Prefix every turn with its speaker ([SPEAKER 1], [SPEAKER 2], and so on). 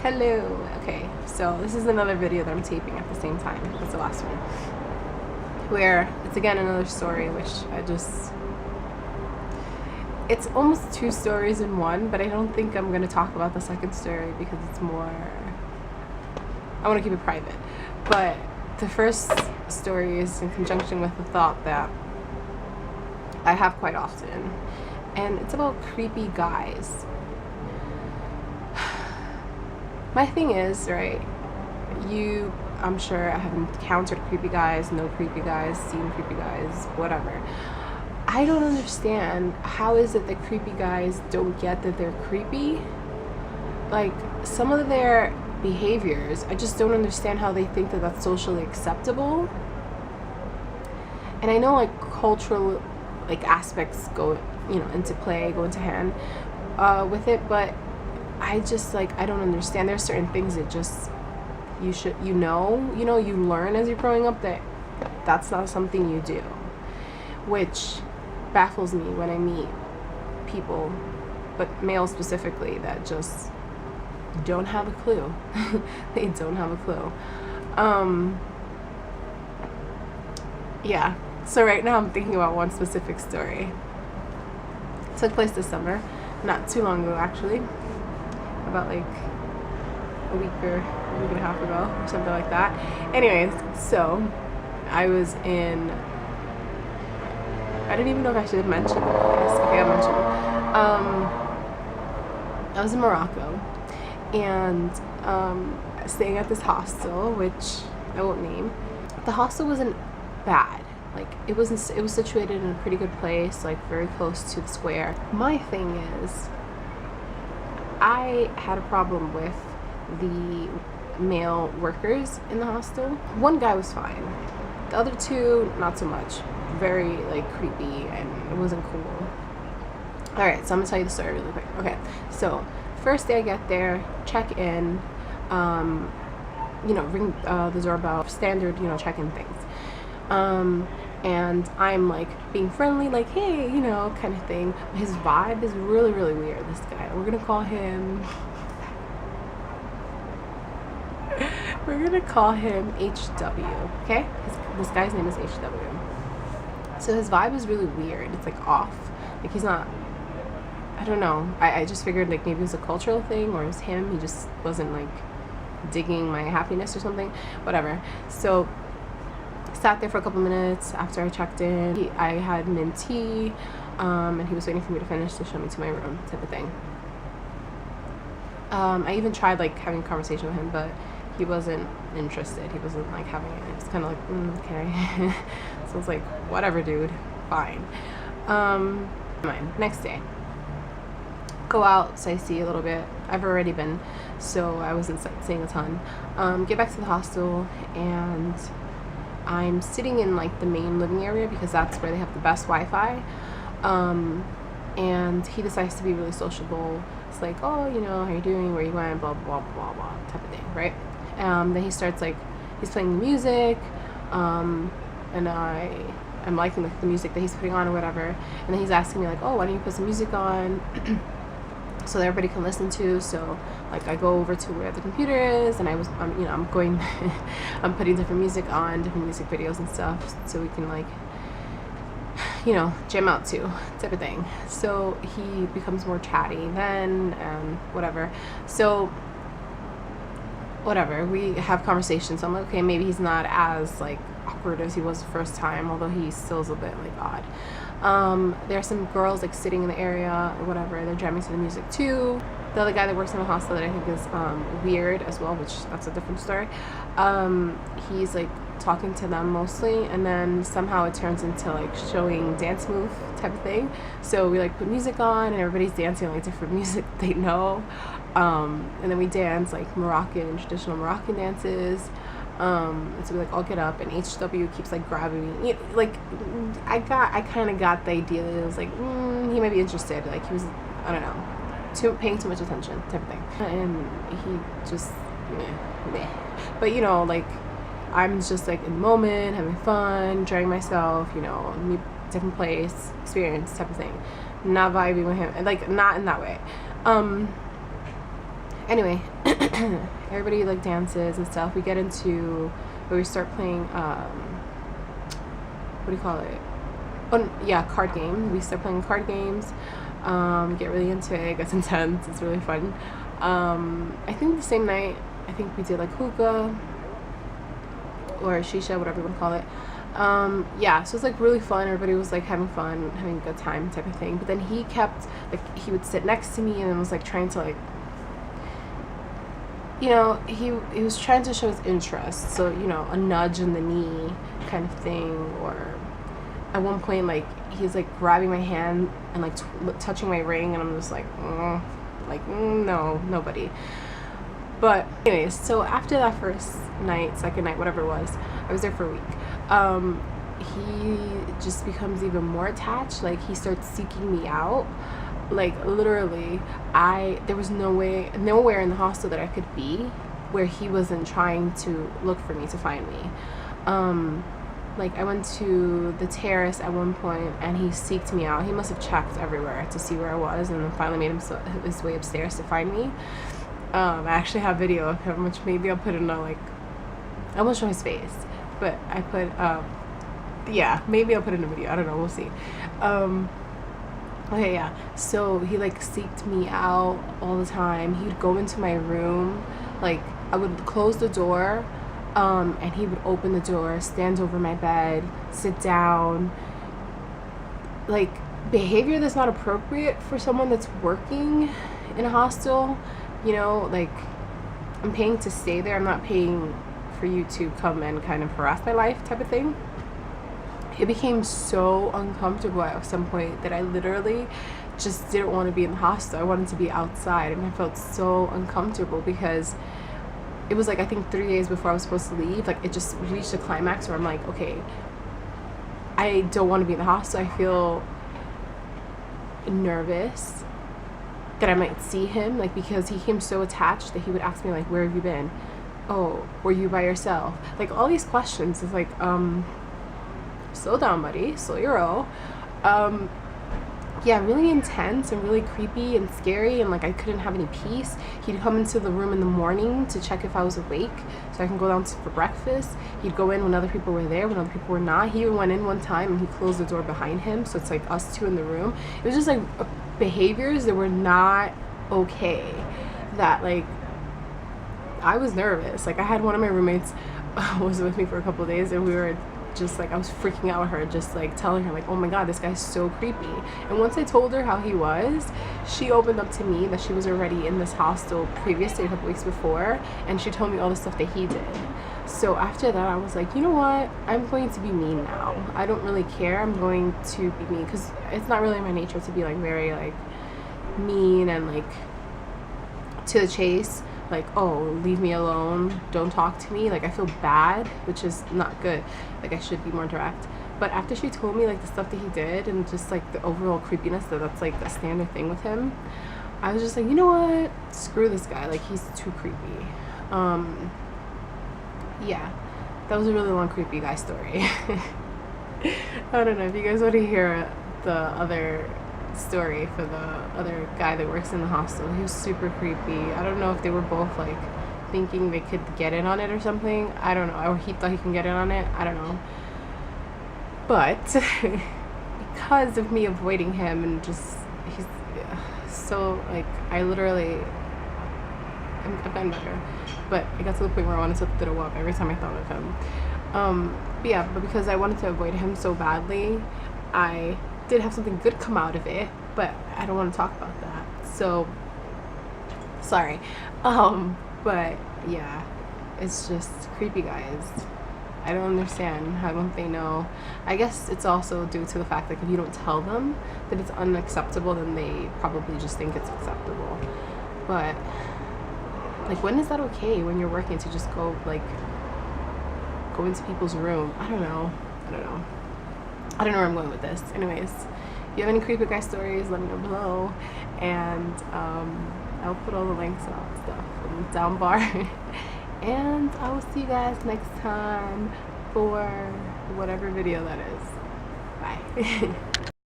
[SPEAKER 1] Hello. Okay, so this is another video that I'm taping at the same time as the last one, where it's again another story, which it's almost two stories in one, but I don't think I'm going to talk about the second story because it's more, I want to keep it private. But the first story is in conjunction with the thought that I have quite often, and it's about creepy guys. My thing is, right, I'm sure I have encountered creepy guys, no creepy guys, seen creepy guys, whatever. I don't understand, how is it that creepy guys don't get that they're creepy? Like, some of their behaviors, I just don't understand how they think that that's socially acceptable. And I know, like, cultural, like, aspects go into hand with it, but I just, like, I don't understand. There's certain things that just you learn as you're growing up that that's not something you do, which baffles me when I meet people, but males specifically, that just don't have a clue. They don't have a clue. Yeah, so right now I'm thinking about one specific story. It took place this summer, not too long ago actually, about like a week and a half ago or something like that. Anyways, so I didn't even know if I should have mentioned this. Okay, I'll mention it. I was in Morocco and staying at this hostel, which I won't name. The hostel wasn't bad. Like, it was situated in a pretty good place, like very close to the square. My thing is, I had a problem with the male workers in the hostel. One guy was fine. The other two, not so much. Very, like, creepy, and it wasn't cool. Alright, so I'm gonna tell you the story really quick. Okay, so first day I get there, check in, ring the doorbell, standard, check-in things. And I'm like being friendly, like, hey, kind of thing. His vibe is really, really weird, this guy. We're gonna call him HW, okay? This guy's name is HW. So his vibe is really weird. It's like off. Like, he's not, I don't know. I just figured like maybe it was a cultural thing, or it was him. He just wasn't like digging my happiness or something. Whatever. So sat there for a couple minutes after I checked in. I had mint tea, and he was waiting for me to finish to show me to my room, type of thing. I even tried like having a conversation with him, but he wasn't interested. He wasn't like having it. He was kind of like, okay. So I was like, whatever, dude, fine. Next day, go out, sightsee a little bit. I've already been, so I wasn't sightseeing a ton. Get back to the hostel, and I'm sitting in like the main living area because that's where they have the best Wi-Fi. And he decides to be really sociable. It's like, oh, how you doing, where you went, blah blah blah blah type of thing, right? Then he starts like, he's playing the music, and I'm liking the music that he's putting on or whatever. And then he's asking me like, oh, why don't you put some music on so that everybody can listen to? So like I go over to where the computer is, and I'm going I'm putting different music on, different music videos and stuff, so we can like jam out to, type of thing. So he becomes more chatty then, and whatever. So whatever, we have conversations. So I'm like, okay, maybe he's not as like awkward as he was the first time, although he still is a bit like odd. There are some girls like sitting in the area or whatever, they're jamming to the music too. The other guy that works in the hostel that I think is weird as well, which that's a different story, he's like talking to them mostly, and then somehow it turns into like showing dance move type of thing. So we like put music on, and everybody's dancing like different music they know, and then we dance like traditional Moroccan dances. And so we like all get up, and HW keeps like grabbing me. Like I kind of got the idea that it was like he might be interested. Like he was, I don't know, paying too much attention type of thing. And he just meh. But like I'm just like in the moment, having fun, enjoying myself, new different place, experience type of thing. Not vibing with him, like not in that way. Anyway, everybody like dances and stuff. We get into where we start playing what do you call it? Oh yeah, card game. We start playing card games. Get really into it. It gets intense. It's really fun. I think the same night, I think we did like hookah or shisha, whatever you want to call it. Yeah, so it's like really fun. Everybody was like having fun, having a good time type of thing. But then he kept like, he would sit next to me and was like trying to like, you know, he was trying to show his interest. So, you know, a nudge in the knee kind of thing. Or at one point, like, he's like grabbing my hand and like touching my ring, and I'm just like, no, nobody. But anyways, so after that first night, second night, whatever it was, I was there for a week. He just becomes even more attached. Like, he starts seeking me out. Like, literally, there was nowhere in the hostel that I could be where he wasn't trying to look for me, to find me. Like, I went to the terrace at one point and he seeked me out. He must have checked everywhere to see where I was, and then finally made his way upstairs to find me. I actually have video of him, which maybe I'll put in a, like, I won't show his face, but I put, yeah, maybe I'll put in a video. I don't know. We'll see. Okay, yeah. So he like seeked me out all the time. He'd go into my room, like I would close the door, and he would open the door, stand over my bed, sit down. Like, behavior that's not appropriate for someone that's working in a hostel. You know, like, I'm paying to stay there. I'm not paying for you to come and kind of harass my life type of thing. It became so uncomfortable at some point that I literally just didn't want to be in the hostel. I wanted to be outside, and I felt so uncomfortable because it was like, I think 3 days before I was supposed to leave, like it just reached a climax where I'm like, okay, I don't want to be in the hostel. I feel nervous that I might see him, like, because he came so attached that he would ask me like, where have you been? Oh, were you by yourself? Like, all these questions. It's like, slow down, buddy, slow your roll. Yeah, really intense and really creepy and scary, and like I couldn't have any peace. He'd come into the room in the morning to check if I was awake so I can go down for breakfast. He'd go in when other people were there, when other people were not. He even went in one time and he closed the door behind him, so it's like us two in the room. It was just like behaviors that were not okay, that like I was nervous. Like, I had one of my roommates was with me for a couple of days, and we were just like, I was freaking out with her, just like telling her like, oh my god, this guy's so creepy. And once I told her how he was, she opened up to me that she was already in this hostel previously, a couple weeks before, and she told me all the stuff that he did. So after that, I was like, you know what, I'm going to be mean now. I don't really care. I'm going to be mean, because it's not really my nature to be like very like mean and like to the chase. Like, oh, leave me alone, don't talk to me. Like, I feel bad, which is not good. Like, I should be more direct. But after she told me like the stuff that he did and just like the overall creepiness, that's like a standard thing with him, I was just like, you know what, screw this guy. Like, he's too creepy. Yeah, that was a really long creepy guy story. I don't know if you guys want to hear the other story for the other guy that works in the hostel. He was super creepy. I don't know if they were both like thinking they could get in on it or something. I don't know. Or he thought he can get in on it. I don't know. But because of me avoiding him and just, he's so like, I literally, I've gotten better, but it got to the point where I wanted to throw up every time I thought of him. But yeah, but because I wanted to avoid him so badly, I did have something good come out of it, but I don't want to talk about that. So sorry. But yeah, it's just creepy guys. I don't understand how don't they know. I guess it's also due to the fact that if you don't tell them that it's unacceptable, then they probably just think it's acceptable. But like, when is that okay when you're working to just go into people's room? I don't know where I'm going with this. Anyways, if you have any creepy guy stories, let me know below, and I'll put all the links and all the stuff in the down bar. And I will see you guys next time for whatever video that is. Bye.